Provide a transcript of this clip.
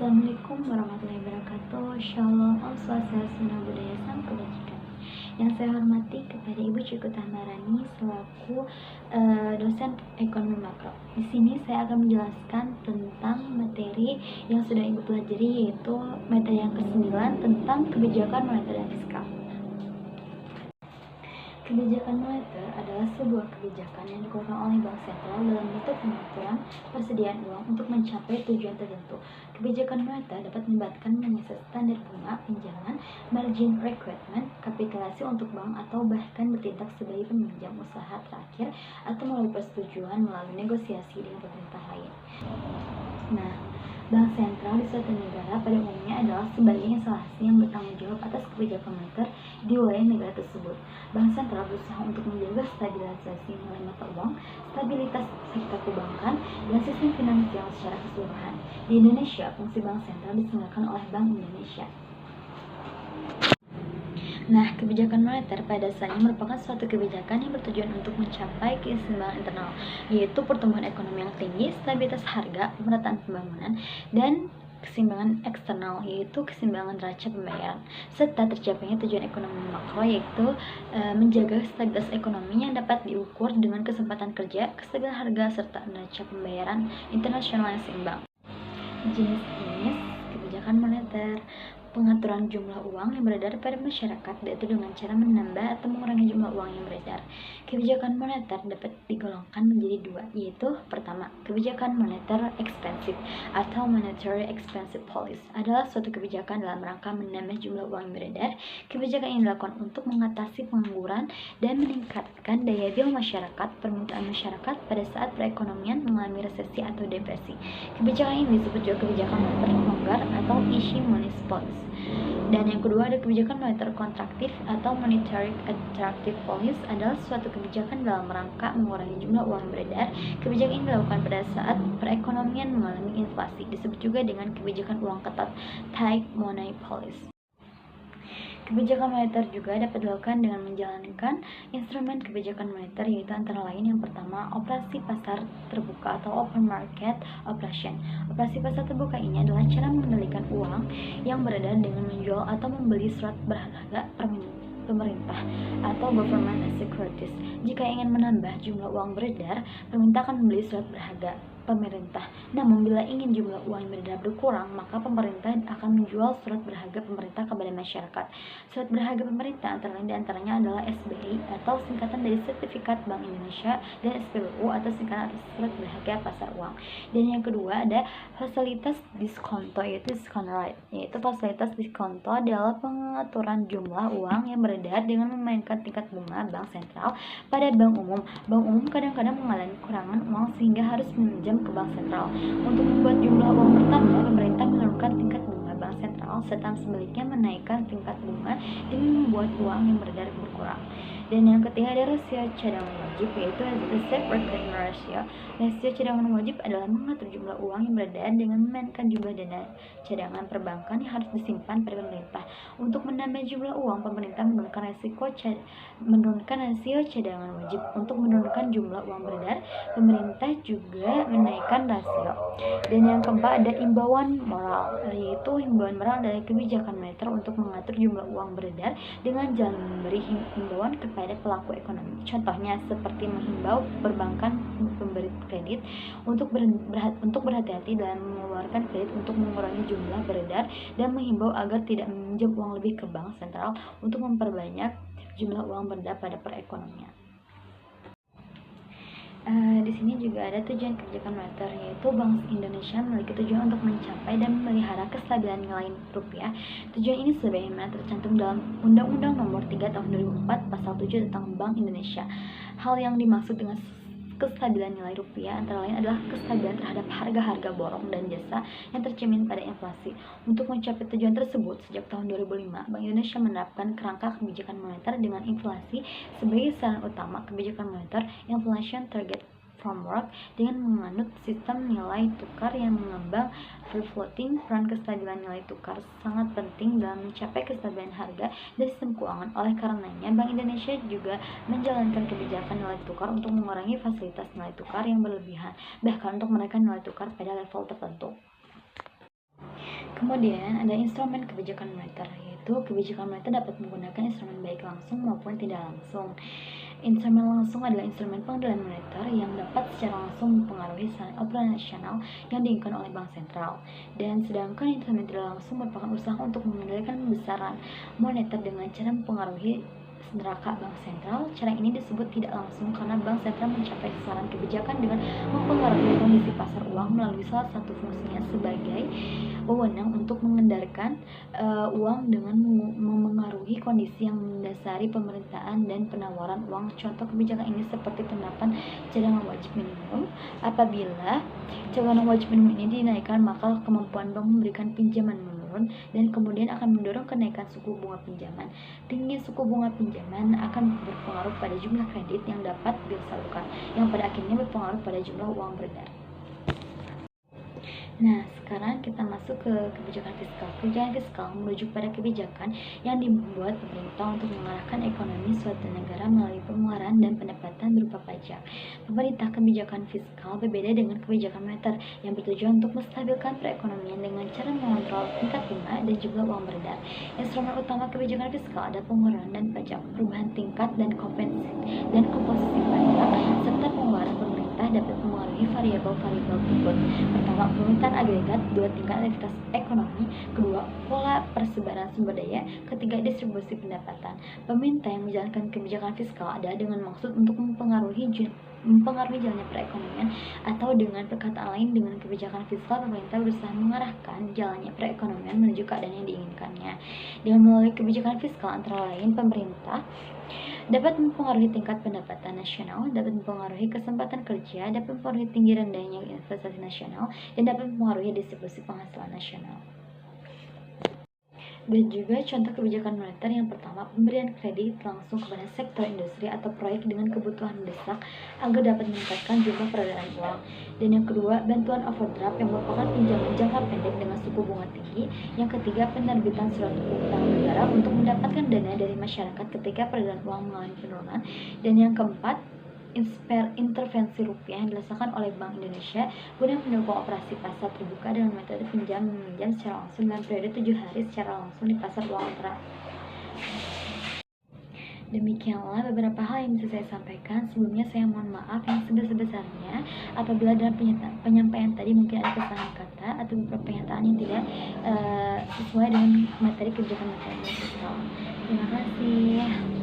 Assalamualaikum warahmatullahi wabarakatuh. Shalom, Om Swastiastu, Namo Buddhaya, Salam Kebajikan. Yang saya hormati kepada Ibu Ciku Tahmarani selaku dosen ekonomi makro. Di sini saya akan menjelaskan tentang materi yang sudah Ibu pelajari, yaitu materi yang ke-9 tentang kebijakan moneter dan fiskal. Kebijakan moneter adalah sebuah kebijakan yang dikeluarkan oleh Bank Sentral dalam bentuk pengaturan persediaan uang untuk mencapai tujuan tertentu. Kebijakan moneter dapat melibatkan menyesuaikan standar bunga pinjaman, margin requirement, kapitalisasi untuk bank, atau bahkan bertindak sebagai peminjam usaha terakhir atau melalui persetujuan melalui negosiasi dengan pemerintah lain. Nah, Bank sentral di suatu negara pada umumnya adalah sebagai instansi yang bertanggung jawab atas kebijakan moneter di wilayah negara tersebut. Bank sentral berusaha untuk menjaga stabilisasi nilai mata uang, stabilitas sektor perbankan, dan sistem finansial secara keseluruhan. Di Indonesia, fungsi bank sentral diselenggarakan oleh Bank Indonesia. Nah, kebijakan moneter pada dasarnya merupakan suatu kebijakan yang bertujuan untuk mencapai keseimbangan internal, yaitu pertumbuhan ekonomi yang tinggi, stabilitas harga, pemerataan pembangunan, dan keseimbangan eksternal, yaitu keseimbangan neraca pembayaran, serta tercapainya tujuan ekonomi makro, yaitu menjaga stabilitas ekonomi yang dapat diukur dengan kesempatan kerja, kestabilan harga, serta neraca pembayaran internasional yang seimbang. Jenis-jenis kebijakan moneter: pengaturan jumlah uang yang beredar pada masyarakat, yaitu dengan cara menambah atau mengurangi jumlah uang yang beredar. Kebijakan moneter dapat digolongkan menjadi dua, yaitu pertama, kebijakan moneter ekspansif atau monetary expansive policy adalah suatu kebijakan dalam rangka menambah jumlah uang yang beredar. Kebijakan ini dilakukan untuk mengatasi pengangguran dan meningkatkan daya beli masyarakat, permintaan masyarakat pada saat perekonomian mengalami resesi atau depresi. Kebijakan ini disebut juga kebijakan moneter longgar atau easy money policy. Dan yang kedua ada kebijakan moneter kontraktif atau monetary attractive policy adalah suatu kebijakan dalam rangka mengurangi jumlah uang beredar. Kebijakan ini dilakukan pada saat perekonomian mengalami inflasi, disebut juga dengan kebijakan uang ketat, tight money policy. Kebijakan moneter juga dapat dilakukan dengan menjalankan instrumen kebijakan moneter, yaitu antara lain yang pertama, operasi pasar terbuka atau open market operation. Operasi pasar terbuka ini adalah cara mengendalikan uang yang beredar dengan menjual atau membeli surat berharga pemerintah atau government securities. Jika ingin menambah jumlah uang beredar, pemerintah akan membeli surat berharga pemerintah. Namun bila ingin jumlah uang yang beredar berkurang, maka pemerintah akan menjual surat berharga pemerintah kepada masyarakat. Surat berharga pemerintah antara lain diantaranya adalah SBI atau singkatan dari Sertifikat Bank Indonesia, dan SPBU atau singkatan surat berharga pasar uang. Dan yang kedua ada fasilitas diskonto, yaitu discount rate, yaitu fasilitas diskonto adalah pengaturan jumlah uang yang beredar dengan memainkan tingkat bunga bank sentral pada bank umum. Bank umum kadang-kadang mengalami kekurangan uang sehingga harus meminjam ke bank sentral. Untuk membuat jumlah uang bertambah, pemerintah menurunkan tingkat bunga bank sentral serta sebaliknya menaikkan tingkat bunga dengan membuat uang yang beredar berkurang. Dan yang ketiga ada rasio cadangan wajib, yaitu reserve requirement ratio. Rasio cadangan wajib adalah mengatur jumlah uang yang beredar dengan memainkan jumlah dana cadangan perbankan yang harus disimpan pada pemerintah. Untuk menambah jumlah uang, pemerintah menurunkan rasio cadangan wajib. Untuk menurunkan jumlah uang beredar, pemerintah juga menaikkan rasio. Dan yang keempat ada imbauan moral, yaitu imbauan moral dari kebijakan moneter untuk mengatur jumlah uang beredar dengan jalan memberi imbauan kepada pelaku ekonomi. Contohnya seperti menghimbau perbankan pemberi kredit untuk berhati-hati dalam mengeluarkan kredit untuk mengurangi jumlah beredar, dan menghimbau agar tidak meminjam uang lebih ke bank sentral untuk memperbanyak jumlah uang beredar pada perekonomian. Di sini juga ada tujuan kebijakan moneter, yaitu Bank Indonesia memiliki tujuan untuk mencapai dan memelihara kestabilan nilai rupiah. Tujuan ini sebagaimana tercantum dalam Undang-Undang Nomor 3 Tahun 2004 Pasal 7 tentang Bank Indonesia. Hal yang dimaksud dengan kestabilan nilai rupiah antara lain adalah kestabilan terhadap harga-harga barang dan jasa yang tercermin pada inflasi. Untuk mencapai tujuan tersebut, sejak tahun 2005, Bank Indonesia menerapkan kerangka kebijakan moneter dengan inflasi sebagai sasaran utama. Kebijakan moneter Inflation Target Framework dengan menganut sistem nilai tukar yang mengembang free floating. Peran kestabilan nilai tukar sangat penting dalam mencapai kestabilan harga dan sistem keuangan. Oleh karenanya, Bank Indonesia juga menjalankan kebijakan nilai tukar untuk mengurangi fasilitas nilai tukar yang berlebihan, bahkan untuk menaikkan nilai tukar pada level tertentu. Kemudian ada instrumen kebijakan moneter, yaitu kebijakan moneter dapat menggunakan instrumen baik langsung maupun tidak langsung. Instrumen langsung adalah instrumen pengendalian moneter yang dapat secara langsung mempengaruhi standar operasional yang diinginkan oleh bank sentral. Dan sedangkan instrumen tidak langsung merupakan usaha untuk mengendalikan besaran moneter dengan cara mempengaruhi neraca bank sentral. Cara ini disebut tidak langsung karena bank sentral mencapai sasaran kebijakan dengan mempengaruhi kondisi pasar uang melalui salah satu fungsinya sebagai wewenang untuk mengendalikan uang dengan memengaruhi kondisi yang mendasari pemerintahan dan penawaran uang. Contoh kebijakan ini seperti penerapan cadangan wajib minimum. Apabila cadangan wajib minimum ini dinaikkan, maka kemampuan bank memberikan pinjaman menurun dan kemudian akan mendorong kenaikan suku bunga pinjaman. Tinggi suku bunga pinjaman akan berpengaruh pada jumlah kredit yang dapat disalurkan, yang pada akhirnya berpengaruh pada jumlah uang beredar. Nah, sekarang kita masuk ke kebijakan fiskal. Kebijakan fiskal merujuk pada kebijakan yang dibuat pemerintah untuk mengarahkan ekonomi suatu negara melalui pengeluaran dan pendapatan berupa pajak. Pemerintah kebijakan fiskal berbeda dengan kebijakan moneter yang bertujuan untuk menstabilkan perekonomian dengan cara mengontrol tingkat bunga dan jumlah uang beredar. Instrumen utama kebijakan fiskal ada pengeluaran dan pajak, perubahan tingkat dan komposisi pajak, serta pengeluaran pemerintah dapat mempengaruhi variabel-variabel berikut. Pertama, permintaan agregat, dua, tingkat aktivitas ekonomi, kedua, pola persebaran sumber daya, ketiga, distribusi pendapatan. Pemerintah yang menjalankan kebijakan fiskal adalah dengan maksud untuk mempengaruhi jalannya perekonomian, atau dengan perkataan lain, dengan kebijakan fiskal pemerintah berusaha mengarahkan jalannya perekonomian menuju keadaan yang diinginkannya. Dengan melalui kebijakan fiskal antara lain, pemerintah dapat mempengaruhi tingkat pendapatan nasional, dapat mempengaruhi kesempatan kerja, dapat mempengaruhi tinggi rendahnya investasi nasional, dan dapat mempengaruhi distribusi penghasilan nasional. Dan juga contoh kebijakan moneter yang pertama, pemberian kredit langsung kepada sektor industri atau proyek dengan kebutuhan mendesak agar dapat meningkatkan jumlah peredaran uang. Dan yang kedua, bantuan overdraft yang merupakan pinjaman jangka pendek dengan suku bunga tinggi. Yang ketiga, penerbitan surat utang negara untuk mendapatkan dana dari masyarakat ketika peredaran uang mengalami penurunan. Dan yang keempat, intervensi rupiah yang dilaksanakan oleh Bank Indonesia guna mendukung operasi pasar terbuka dengan metode pinjam meminjam secara langsung dalam periode 7 hari secara langsung di pasar uang antara. Demikianlah beberapa hal yang bisa saya sampaikan. Sebelumnya saya mohon maaf yang sebesar-besarnya apabila dalam penyampaian tadi mungkin ada kesalahan kata atau beberapa pernyataan yang tidak sesuai dengan materi kebijakan moneter fiskal. Terima kasih.